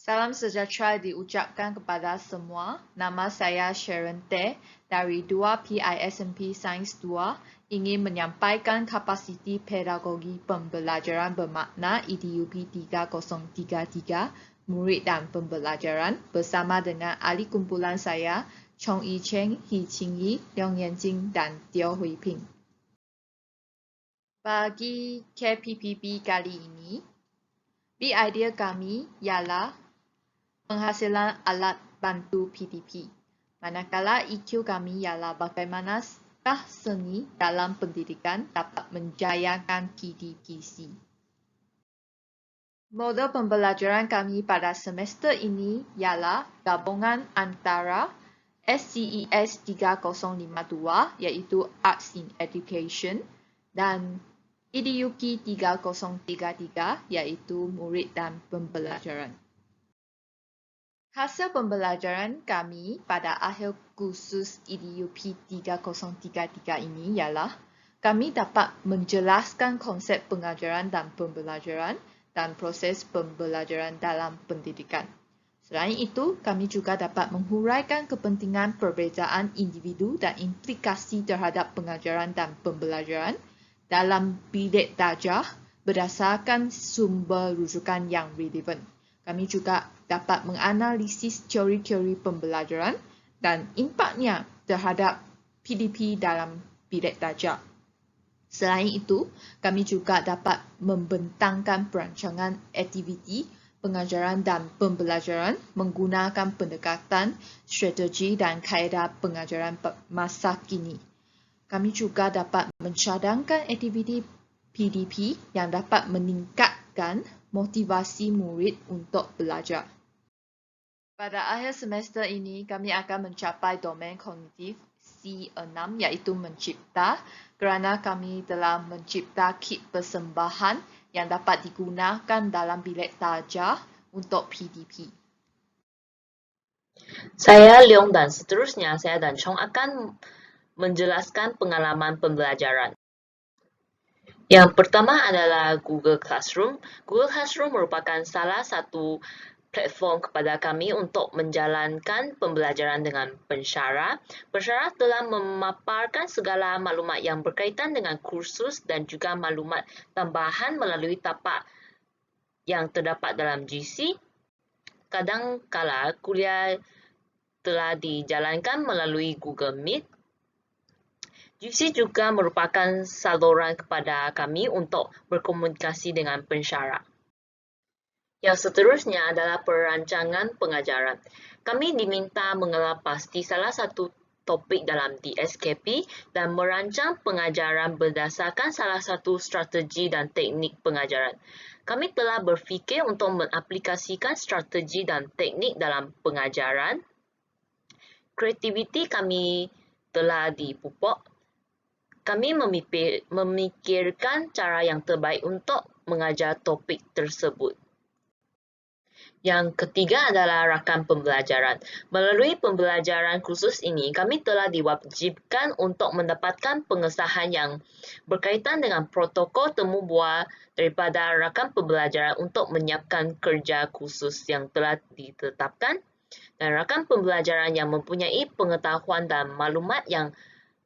Salam sejahtera diucapkan kepada semua. Nama saya Sharon Teh dari 2 PISMP Sains 2 ingin menyampaikan kapasiti pedagogi pembelajaran bermakna EDUP 3033 murid dan pembelajaran bersama dengan ahli kumpulan saya Chong Yi Cheng, He Qing Yi, Leong Yanjing dan Teo Hui Ping. Bagi KPPB kali ini, idea kami ialah penghasilan alat bantu PDP. Manakala EQ kami ialah bagaimanakah seni dalam pendidikan dapat menjayakan PDPC. Model pembelajaran kami pada semester ini ialah gabungan antara SCES 3052 iaitu Arts in Education dan EDUP 3033 iaitu Murid dan Pembelajaran. Hasil pembelajaran kami pada akhir kursus EDUP 3033 ini ialah kami dapat menjelaskan konsep pengajaran dan pembelajaran dan proses pembelajaran dalam pendidikan. Selain itu, kami juga dapat menghuraikan kepentingan perbezaan individu dan implikasi terhadap pengajaran dan pembelajaran dalam bilik darjah berdasarkan sumber rujukan yang relevan. Kami juga dapat menganalisis teori-teori pembelajaran dan impaknya terhadap PDP dalam bilik darjah. Selain itu, kami juga dapat membentangkan perancangan aktiviti pengajaran dan pembelajaran menggunakan pendekatan, strategi dan kaedah pengajaran masa kini. Kami juga dapat mencadangkan aktiviti PDP yang dapat meningkatkan motivasi murid untuk belajar. Pada akhir semester ini, kami akan mencapai domain kognitif C6 iaitu mencipta kerana kami telah mencipta kit persembahan yang dapat digunakan dalam bilik darjah untuk PDP. Saya Leong dan seterusnya saya dan Chong akan menjelaskan pengalaman pembelajaran. Yang pertama adalah Google Classroom. Google Classroom merupakan salah satu platform kepada kami untuk menjalankan pembelajaran dengan pensyarah. Pensyarah telah memaparkan segala maklumat yang berkaitan dengan kursus dan juga maklumat tambahan melalui tapak yang terdapat dalam GC. Kadang-kala kuliah telah dijalankan melalui Google Meet. GC juga merupakan saluran kepada kami untuk berkomunikasi dengan pensyarah. Yang seterusnya adalah perancangan pengajaran. Kami diminta mengelar pasti salah satu topik dalam DSKP dan merancang pengajaran berdasarkan salah satu strategi dan teknik pengajaran. Kami telah berfikir untuk mengaplikasikan strategi dan teknik dalam pengajaran. Kreativiti kami telah dipupuk. Kami memikirkan cara yang terbaik untuk mengajar topik tersebut. Yang ketiga adalah rakam pembelajaran. Melalui pembelajaran khusus ini, kami telah diwajibkan untuk mendapatkan pengesahan yang berkaitan dengan protokol temu bual daripada rakam pembelajaran untuk menyiapkan kerja khusus yang telah ditetapkan dan rakam pembelajaran yang mempunyai pengetahuan dan maklumat yang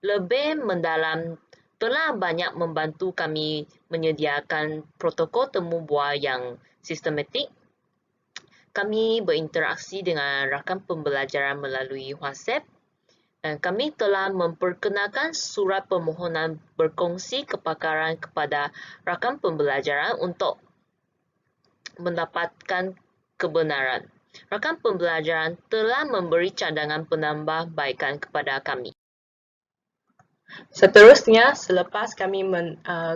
lebih mendalam telah banyak membantu kami menyediakan protokol temu bual yang sistematik. Kami berinteraksi dengan rakam pembelajaran melalui WhatsApp dan kami telah memperkenalkan surat permohonan berkongsi kepakaran kepada rakam pembelajaran untuk mendapatkan kebenaran. Rakam pembelajaran telah memberi cadangan penambahbaikan kepada kami. Seterusnya, selepas kami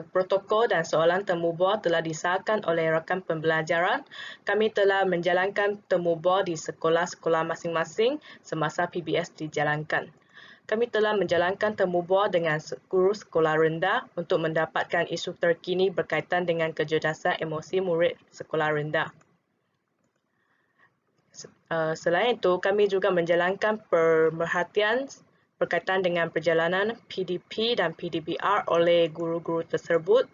protokol dan soalan temu bual telah disahkan oleh rakan pembelajaran, kami telah menjalankan temu bual di sekolah-sekolah masing-masing semasa PBS dijalankan. Kami telah menjalankan temu bual dengan guru sekolah rendah untuk mendapatkan isu terkini berkaitan dengan kecerdasan emosi murid sekolah rendah. Selain itu, kami juga menjalankan pemerhatian berkaitan dengan perjalanan PDP dan PDBR oleh guru-guru tersebut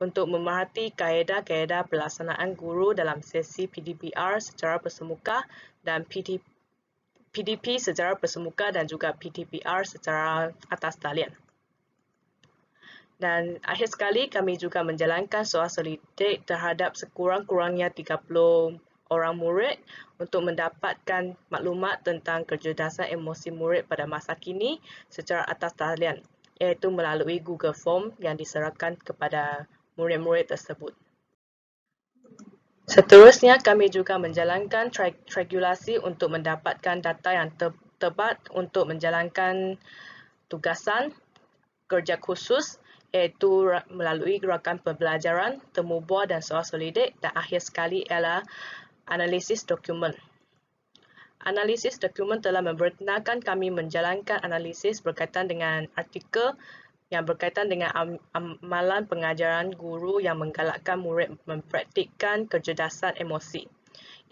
untuk memerhati kaedah-kaedah pelaksanaan guru dalam sesi PDPR secara bersemuka dan PDP secara bersemuka dan juga PDPR secara atas talian. Dan akhir sekali kami juga menjalankan soal selidik terhadap sekurang-kurangnya 30 orang murid untuk mendapatkan maklumat tentang kecerdasan emosi murid pada masa kini secara atas talian, iaitu melalui Google Form yang diserahkan kepada murid-murid tersebut. Seterusnya, kami juga menjalankan triangulasi untuk mendapatkan data yang tepat untuk menjalankan tugasan kerja khusus, iaitu melalui rakan pembelajaran, temu bual dan soal selidik, dan akhir sekali ialah analisis dokumen. Analisis dokumen telah membenarkan kami menjalankan analisis berkaitan dengan artikel yang berkaitan dengan amalan pengajaran guru yang menggalakkan murid mempraktikkan kecerdasan emosi.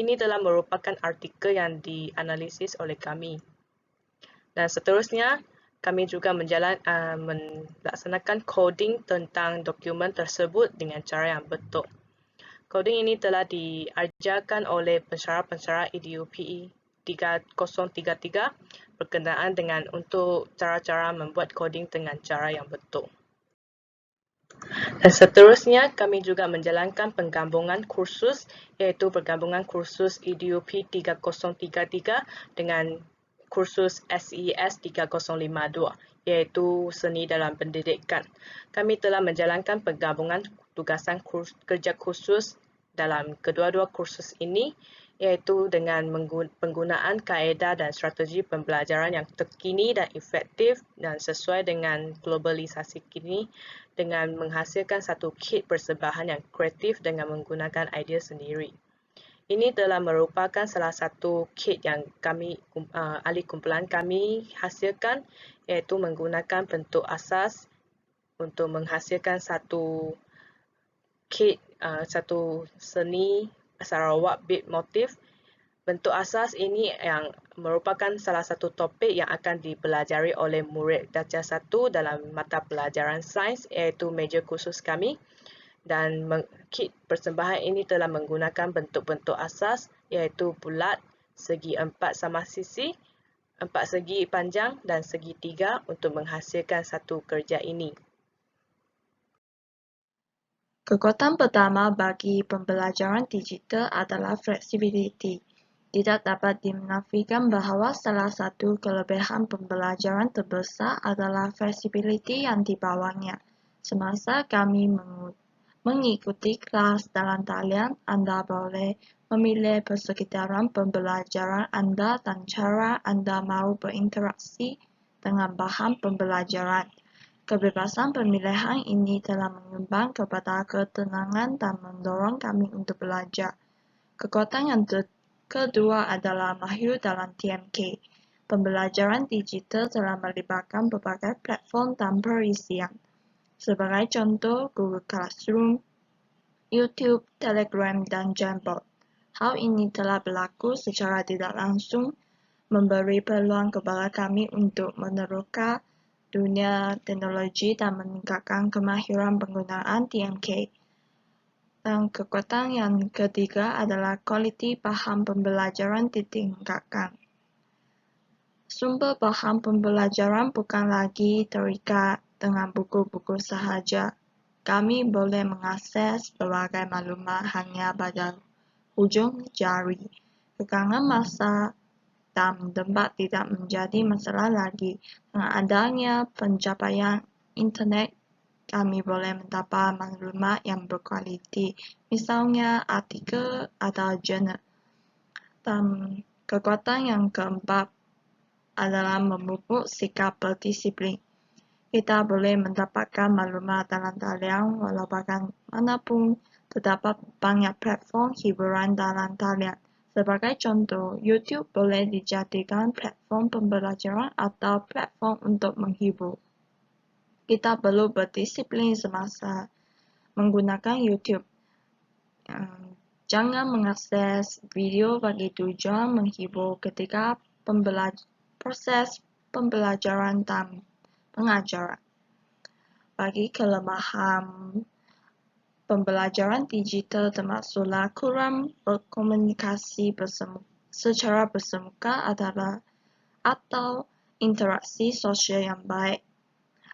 Ini telah merupakan artikel yang dianalisis oleh kami. Dan seterusnya, kami juga melaksanakan coding tentang dokumen tersebut dengan cara yang betul. Coding ini telah diajarkan oleh pensyarah-pensyarah EDUPE 3033 berkenaan dengan untuk cara-cara membuat coding dengan cara yang betul. Dan seterusnya, kami juga menjalankan penggabungan kursus, iaitu penggabungan kursus EDUPE 3033 dengan kursus SES 3052, iaitu Seni dalam Pendidikan. Kami telah menjalankan penggabungan tugasan kerja khusus dalam kedua-dua kursus ini, iaitu dengan penggunaan kaedah dan strategi pembelajaran yang terkini dan efektif dan sesuai dengan globalisasi kini, dengan menghasilkan satu kit persembahan yang kreatif dengan menggunakan idea sendiri. Ini telah merupakan salah satu kit yang ahli kumpulan kami hasilkan, iaitu menggunakan bentuk asas untuk menghasilkan satu kit, satu seni Sarawak beat motif. Bentuk asas ini yang merupakan salah satu topik yang akan dipelajari oleh murid darjah 1 dalam mata pelajaran sains, iaitu meja khusus kami. Dan kit persembahan ini telah menggunakan bentuk-bentuk asas, iaitu bulat, segi 4 sama sisi, 4 segi panjang dan segi 3 untuk menghasilkan satu kerja ini. Kekuatan pertama bagi pembelajaran digital adalah flexibility. Tidak dapat dinafikan bahawa salah satu kelebihan pembelajaran terbesar adalah flexibility yang dibawanya. Semasa kami mengikuti kelas dalam talian, Anda boleh memilih persekitaran pembelajaran Anda dan cara Anda mahu berinteraksi dengan bahan pembelajaran. Kebebasan pemilihan ini telah menyumbang kepada ketenangan dan mendorong kami untuk belajar. Kekuatan yang kedua adalah mahir dalam TMK. Pembelajaran digital telah melibatkan berbagai platform dan perisian. Sebagai contoh, Google Classroom, YouTube, Telegram, dan Jamboard. Hal ini telah berlaku secara tidak langsung, memberi peluang kepada kami untuk meneruskan dunia teknologi dan meningkatkan kemahiran penggunaan TMK. Dan kekuatan yang ketiga adalah kualiti bahan pembelajaran ditingkatkan. Sumber bahan pembelajaran bukan lagi terikat dengan buku-buku sahaja. Kami boleh mengakses berbagai maklumat hanya pada hujung jari. Kekangan masa dan tempat tidak menjadi masalah lagi. Dengan adanya pencapaian internet, kami boleh mendapat maklumat yang berkualiti, misalnya artikel atau jurnal. Dan kekuatan yang keempat adalah memupuk sikap berdisiplin. Kita boleh mendapatkan maklumat dalam talian walau bagaimanapun terdapat banyak platform hiburan dalam talian. Sebagai contoh, YouTube boleh dijadikan platform pembelajaran atau platform untuk menghibur. Kita perlu berdisiplin semasa menggunakan YouTube. Jangan mengakses video bagi tujuan menghibur ketika proses pembelajaran dan pengajaran. Bagi kelemahan pembelajaran digital termasuklah kurang berkomunikasi secara bersemuka atau interaksi sosial yang baik.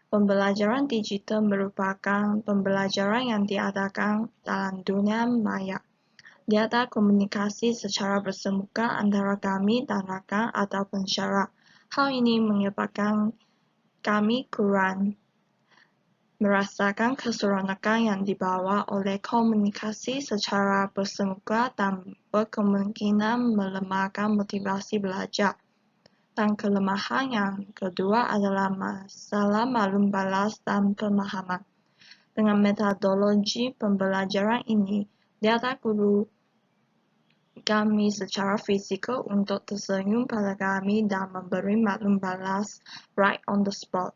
Pembelajaran digital merupakan pembelajaran yang diadakan dalam dunia maya. Tiada komunikasi secara bersemuka antara kami dan rakan atau pensyarah. Hal ini menyebabkan kami kurang merasakan keseronokan yang dibawa oleh komunikasi secara bersemuka dan berkemungkinan melemahkan motivasi belajar. Dan kelemahan yang kedua adalah masalah maklum balas dan pemahaman. Dengan metodologi pembelajaran ini, tiada guru kami secara fisikal untuk tersenyum pada kami dan memberi maklum balas right on the spot.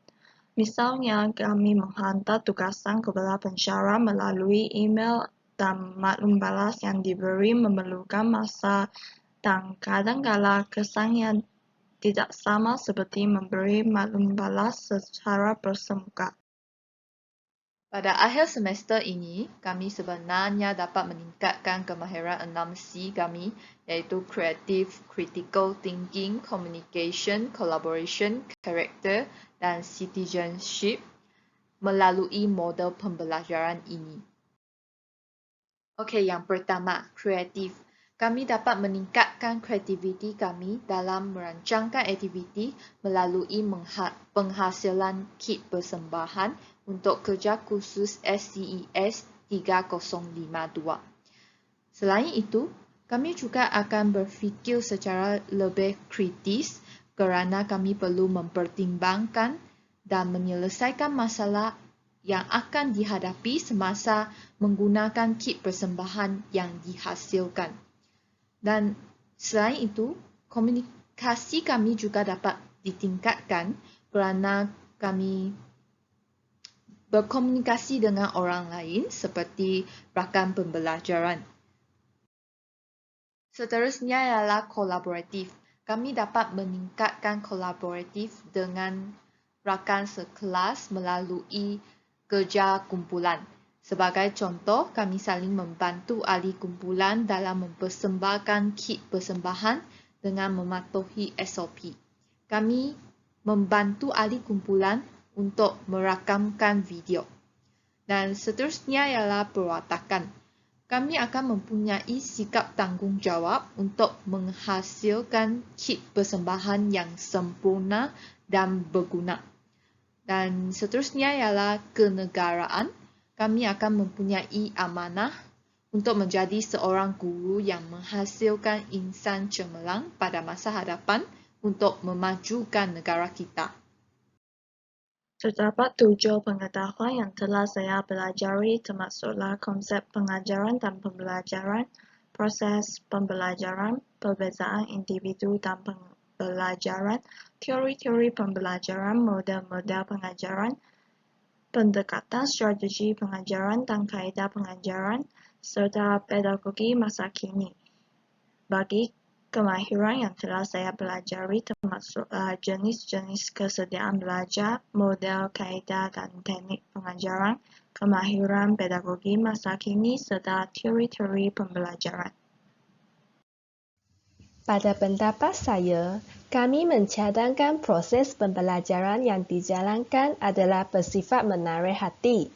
Misalnya, kami menghantar tugasan kepada pensyarah melalui email dan maklum balas yang diberi memerlukan masa dan kadang-kala kesannya tidak sama seperti memberi maklum balas secara bersemuka. Pada akhir semester ini, kami sebenarnya dapat meningkatkan kemahiran 6C kami, iaitu Creative, Critical Thinking, Communication, Collaboration, Character, dan Citizenship melalui model pembelajaran ini. Okey, yang pertama, Creative. Kami dapat meningkatkan kreativiti kami dalam merancangkan aktiviti melalui penghasilan kit persembahan untuk kerja khusus SCES 3052. Selain itu, kami juga akan berfikir secara lebih kritis kerana kami perlu mempertimbangkan dan menyelesaikan masalah yang akan dihadapi semasa menggunakan kit persembahan yang dihasilkan. Dan selain itu, komunikasi kami juga dapat ditingkatkan kerana kami berkomunikasi dengan orang lain seperti rakan pembelajaran. Seterusnya ialah kolaboratif. Kami dapat meningkatkan kolaboratif dengan rakan sekelas melalui kerja kumpulan. Sebagai contoh, kami saling membantu ahli kumpulan dalam mempersembahkan kit persembahan dengan mematuhi SOP. Kami membantu ahli kumpulan untuk merakamkan video. Dan seterusnya ialah perwatakan. Kami akan mempunyai sikap tanggungjawab untuk menghasilkan kit persembahan yang sempurna dan berguna. Dan seterusnya ialah kenegaraan. Kami akan mempunyai amanah untuk menjadi seorang guru yang menghasilkan insan cemerlang pada masa hadapan untuk memajukan negara kita. Terdapat 7 pengetahuan yang telah saya pelajari termasuklah konsep pengajaran dan pembelajaran, proses pembelajaran, perbezaan individu dan pembelajaran, teori-teori pembelajaran, model-model pengajaran, pendekatan strategi pengajaran dan kaedah pengajaran, serta pedagogi masa kini. Bagi kemahiran yang telah saya pelajari termasuklah jenis-jenis kesediaan belajar, model, kaedah dan teknik pengajaran, kemahiran pedagogi masa kini serta teori-teori pembelajaran. Pada pendapat saya, kami mencadangkan proses pembelajaran yang dijalankan adalah bersifat menarik hati.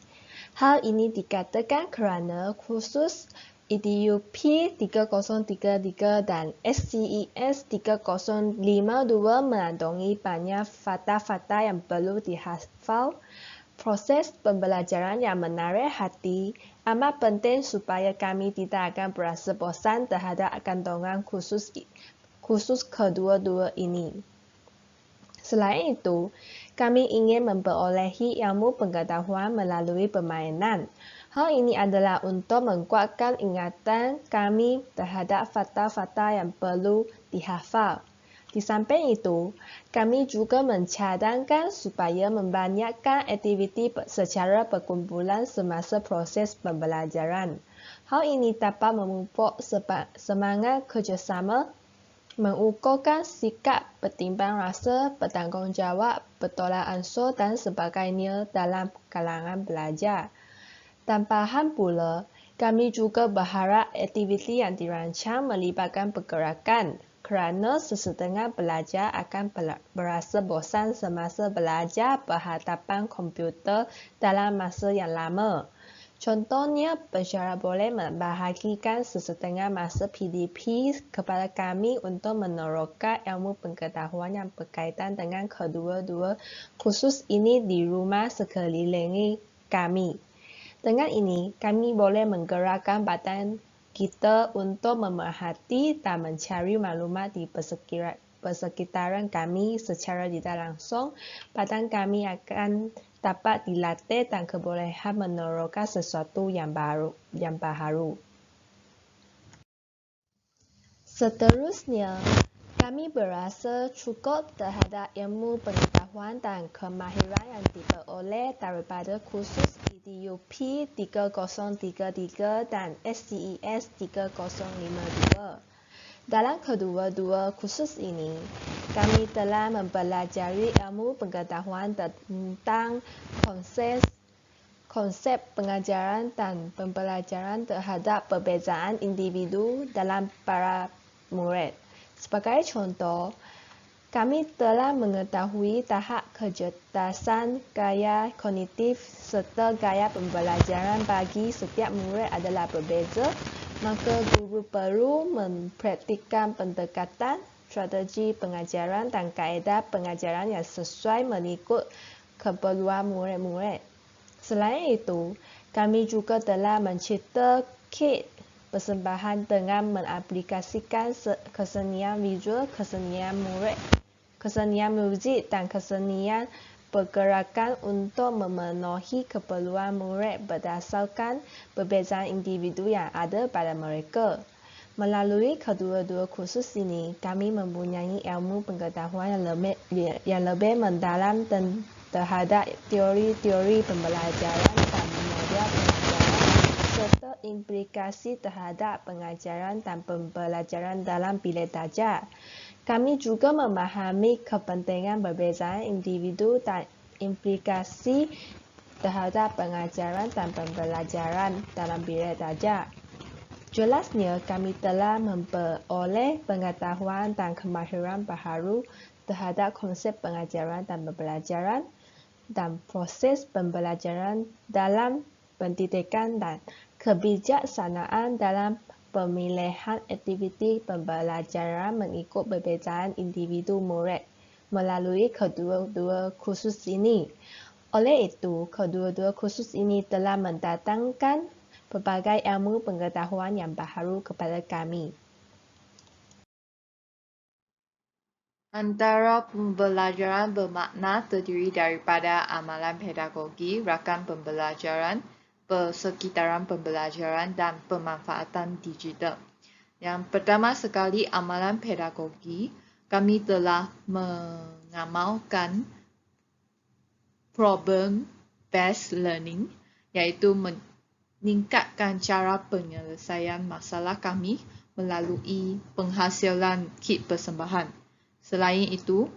Hal ini dikatakan kerana khusus EDUP 3033 dan SCES 3052 mengandungi banyak fakta-fakta yang perlu dihafal. Proses pembelajaran yang menarik hati amat penting supaya kami tidak akan berasa bosan terhadap kandungan khusus kedua-dua ini. Selain itu, kami ingin memperolehi ilmu pengetahuan melalui permainan. Hal ini adalah untuk menguatkan ingatan kami terhadap fakta-fakta yang perlu dihafal. Di samping itu, kami juga mencadangkan supaya membanyakkan aktiviti secara berkumpulan semasa proses pembelajaran. Hal ini dapat memupuk semangat kerjasama, mengukuhkan sikap bertimbang rasa, bertanggungjawab, bertolak ansur dan sebagainya dalam kalangan belajar. Tambahan pula, kami juga berharap aktiviti yang dirancang melibatkan pergerakan, kerana sesetengah pelajar akan berasa bosan semasa belajar berhadapan komputer dalam masa yang lama. Contohnya, pensyarah boleh membahagikan sesetengah masa PDP kepada kami untuk meneroka ilmu pengetahuan yang berkaitan dengan kedua-dua kursus ini di rumah sekeliling kami. Dengan ini, kami boleh menggerakkan badan kita untuk memerhati dan mencari maklumat di persekitaran kami secara tidak langsung. Badan kami akan dapat dilatih dan kebolehan meneroka sesuatu yang baharu. Seterusnya, kami berasa cukup terhadap ilmu pengetahuan dan kemahiran yang diperoleh daripada kursus EDUP 3033 dan SCES 3052. Dalam kedua-dua kursus ini, kami telah mempelajari ilmu pengetahuan tentang konsep pengajaran dan pembelajaran terhadap perbezaan individu dalam para murid. Sebagai contoh, kami telah mengetahui tahap kecerdasan gaya kognitif serta gaya pembelajaran bagi setiap murid adalah berbeza, maka guru perlu mempraktikkan pendekatan, strategi pengajaran dan kaedah pengajaran yang sesuai mengikut keperluan murid-murid. Selain itu, kami juga telah mencipta kit persembahan dengan mengaplikasikan kesenian visual, kesenian muzik dan kesenian pergerakan untuk memenuhi keperluan murid berdasarkan perbezaan individu yang ada pada mereka. Melalui kedua-dua kursus ini, kami mempunyai ilmu pengetahuan yang lebih mendalam terhadap teori-teori pembelajaran dan model pengajaran serta implikasi terhadap pengajaran dan pembelajaran dalam bilik darjah. Kami juga memahami kepentingan perbezaan individu dan implikasi terhadap pengajaran dan pembelajaran dalam bilik darjah. Jelasnya, kami telah memperoleh pengetahuan dan kemahiran baharu terhadap konsep pengajaran dan pembelajaran dan proses pembelajaran dalam pendidikan dan kebijaksanaan dalam pemilihan aktiviti pembelajaran mengikut perbezaan individu murid melalui kedua-dua kursus ini. Oleh itu, kedua-dua kursus ini telah mendatangkan pelbagai ilmu pengetahuan yang baharu kepada kami. Antara pembelajaran bermakna terdiri daripada amalan pedagogi, rakan pembelajaran, persekitaran pembelajaran dan pemanfaatan digital. Yang pertama sekali, amalan pedagogi, kami telah mengamalkan problem-based learning, iaitu meningkatkan cara penyelesaian masalah kami melalui penghasilan kit persembahan. Selain itu,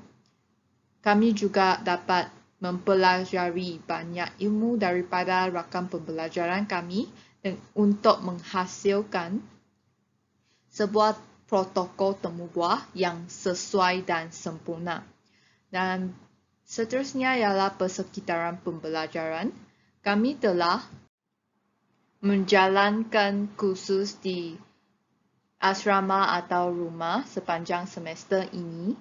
kami juga dapat mempelajari banyak ilmu daripada rakan pembelajaran kami untuk menghasilkan sebuah protokol temu buah yang sesuai dan sempurna. Dan seterusnya ialah persekitaran pembelajaran. Kami telah menjalankan kursus di asrama atau rumah sepanjang semester ini,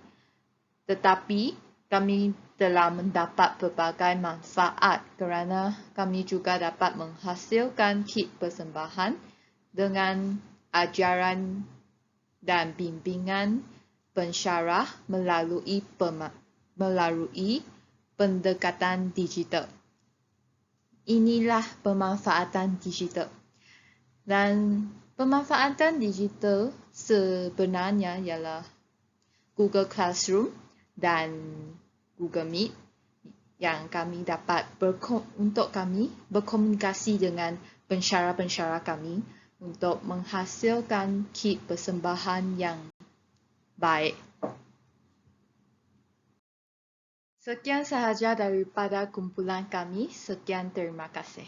tetapi kami telah mendapat pelbagai manfaat kerana kami juga dapat menghasilkan kit persembahan dengan ajaran dan bimbingan pensyarah melalui pendekatan digital. Inilah pemanfaatan digital. Dan pemanfaatan digital sebenarnya ialah Google Classroom dan Google Meet yang kami dapat untuk kami berkomunikasi dengan pensyarah-pensyarah kami untuk menghasilkan kit persembahan yang baik. Sekian sahaja daripada kumpulan kami. Sekian, terima kasih.